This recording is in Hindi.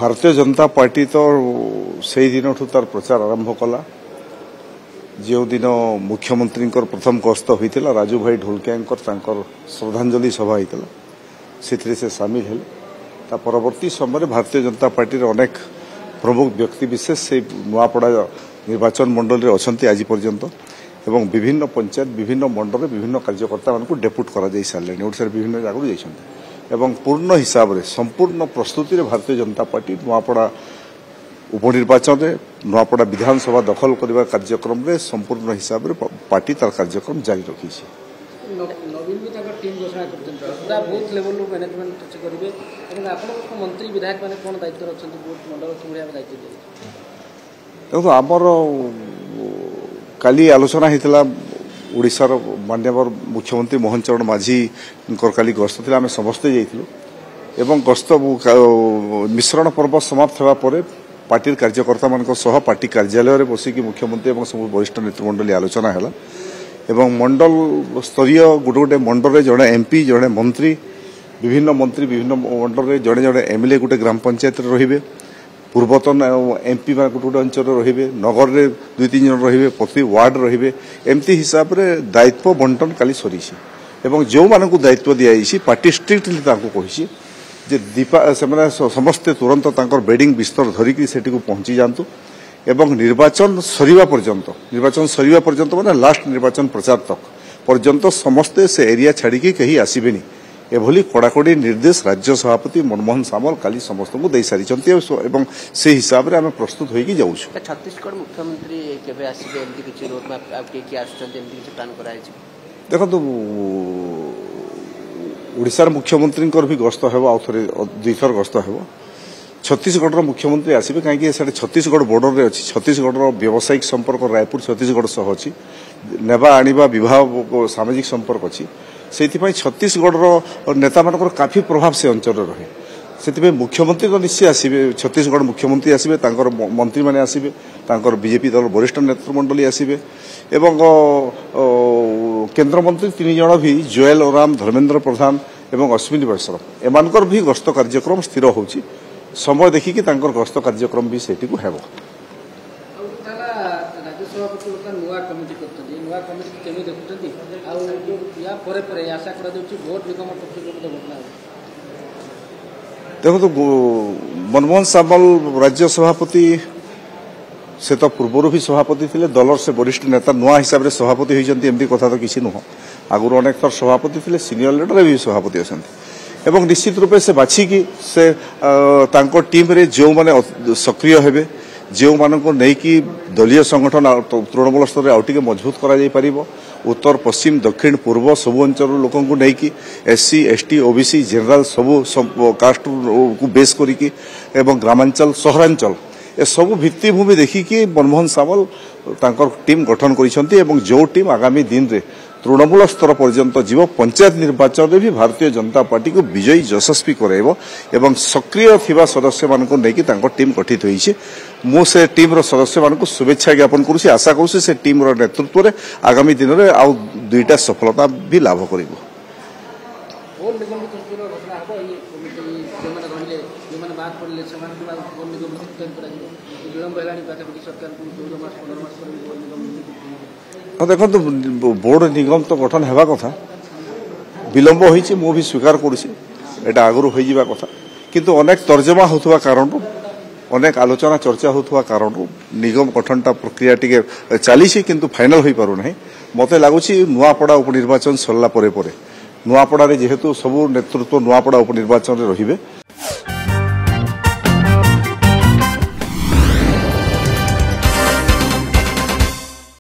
भारतीय जनता पार्टी तो से दिन तार प्रचार आरंभ कला जो दिन मुख्यमंत्री प्रथम गस्त होता राजू भाई ढोलकिया श्रद्धांजलि सभा होता से सामिल है। परवर्ती समय भारतीय जनता पार्टी अनेक प्रमुख व्यक्ति विशेष से नुआपड़ा निर्वाचन मंडल में अच्छा आज पर्यंत एवं विभिन्न पंचायत विभिन्न मंडल विभिन्न कार्यकर्ता मान डेपुट कर सारे ओडिशा विभिन्न जगह जाइए पूर्ण हिसाब से संपूर्ण प्रस्तुति में भारतीय जनता पार्टी नुआपड़ा उपनिर्वाचन में नुआपड़ा विधानसभा दखल करने कार्यक्रम में संपूर्ण हिसाब से पार्टी तार कार्यक्रम जारी रखी देखो आमर काली आलोचना होता ओडिशार माननीय मुख्यमंत्री मोहन चरण माझी काली गस्त थी आम समस्ते जाइलु एवं गस्त मिश्रण पर्व समाप्त होगा पार्टी कार्यकर्ता मान पार्टी कार्यालय बसिक मुख्यमंत्री और सब वरिष्ठ नेतृमंडली आलोचना है एवं मंडल स्तरीय गोटे गोटे मंडल में जड़े एमपी जड़े मंत्री विभिन्न मंडल में जड़े जड़े एमएलए गोटे ग्राम पंचायत रे पूर्वतन एमपी गोटे गोटे अंचल रे नगर में 2-3 जन रे प्रति वार्ड रे एमती हिसाब से दायित्व बंटन काली सरी एवं जो मानक दायित्व दिखाई पार्टी स्ट्रिक्टली कही जे दीपा से समस्ते तुरंत बेडिंग बिस्तर धरिकी से पहुंची जातु एवं निर्वाचन सरीवा पर्यंत माने लास्ट निर्वाचन प्रचार तक पर्यंत समस्ते से एरिया छाड़ी कहीं आसबेनी एभली कड़ाकड़ी निर्देश राज्य सभापति मनमोहन सामल काली समस्त को दे सारी एवं से हिसाब से आम प्रस्तुत होगी जाऊँ। छत्तीसगढ़ मुख्यमंत्री केबे आसीबे एमती किछि रोड मैप आप के आछन एमती किछि प्लान कराय छै देखो ओडिशार मुख्यमंत्री भी गस्त हो आउे 2 थर गस्त हो छत्तीसगढ़ मुख्यमंत्री आसवे कहीं छत्तीसगढ़ बॉर्डर में अच्छी छत्तीसगढ़ व्यावसायिक संपर्क रायपुर छत्तीसगढ़ सह अच्छी नेबा आनिबा विवाह सामाजिक संपर्क अच्छी से छत्तीसगढ़ नेता मान काफी प्रभाव से अंचल रहे से मुख्यमंत्री तो निश्चय आसवे छत्तीसगढ़ मुख्यमंत्री आसवे मंत्री मैंने आसवे बीजेपी दल वरिष्ठ नेतृमंडली आसवे एवं केन्द्रमंत्री 3 जन भी जोएल ओराम धर्मेन्द्र प्रधान एवं अश्विनी वैष्णव एमानकर भी गस्त कार्यक्रम स्थिर होची समय देखिकी गस्त कार्यक्रम भी सेठी को हेबो। देखो तो मनमोहन सामल राज्य सभापति से तो पूर्वर भी सभापति थे दलर से वरिष्ठ नेता नुआ हिसाब से सभापति होती एमती कथा तो किसी नुह आगुरी अनेक थर सभापति थे सीनियर लीडर भी सभापति अच्छा एवं निश्चित रूपे से बाछिकी से टीम रे जो माने सक्रिय हेबे जो मानक नहीं दलीय संगठन तृणमूल स्तर में आउटे मजबूत कर उत्तर पश्चिम दक्षिण पूर्व सबु अंचल लोक नहीं एससी एसटी ओबीसी जेनराल सबू कास्ट को बेस करी ग्रामांचल सहरांचल ए सबू भित्तिभूमि देखिकी मनमोहन सामल टीम गठन कर जो टीम आगामी दिन में तृणमूल स्तर पर्यंत जीव पंचायत निर्वाचन में भी भारतीय जनता पार्टी को विजयी यशस्वी कराइब एवं सक्रिय थिबा सदस्य मानक नेकी टीम गठित होइछे मु से टीम रो सदस्य मानक शुभेच्छा ज्ञापन करूछि आशा करूछि से टीम रो नेतृत्व में आगामी दिन में आउ 2टा सफलता भी लाभ करिबो। देखो बोर्ड निगम तो गठन होगा कथा विलंब होइछि मु भी स्वीकार करुछि एटा आगुरु होई जिबा कथा किंतु अनेक तर्जमा होतुवा कारण अनेक आलोचना चर्चा होतुवा कारण निगम गठनटा प्रक्रिया टिके चली किंतु फाइनल होई पारु नाही मते लागुछि नुआपड़ा उपनिर्वाचन सरला परे नुआपड़ा रे जेहेतु सबु नेतृत्व नुआपड़ा उपनिर्वाचन रे रहिबे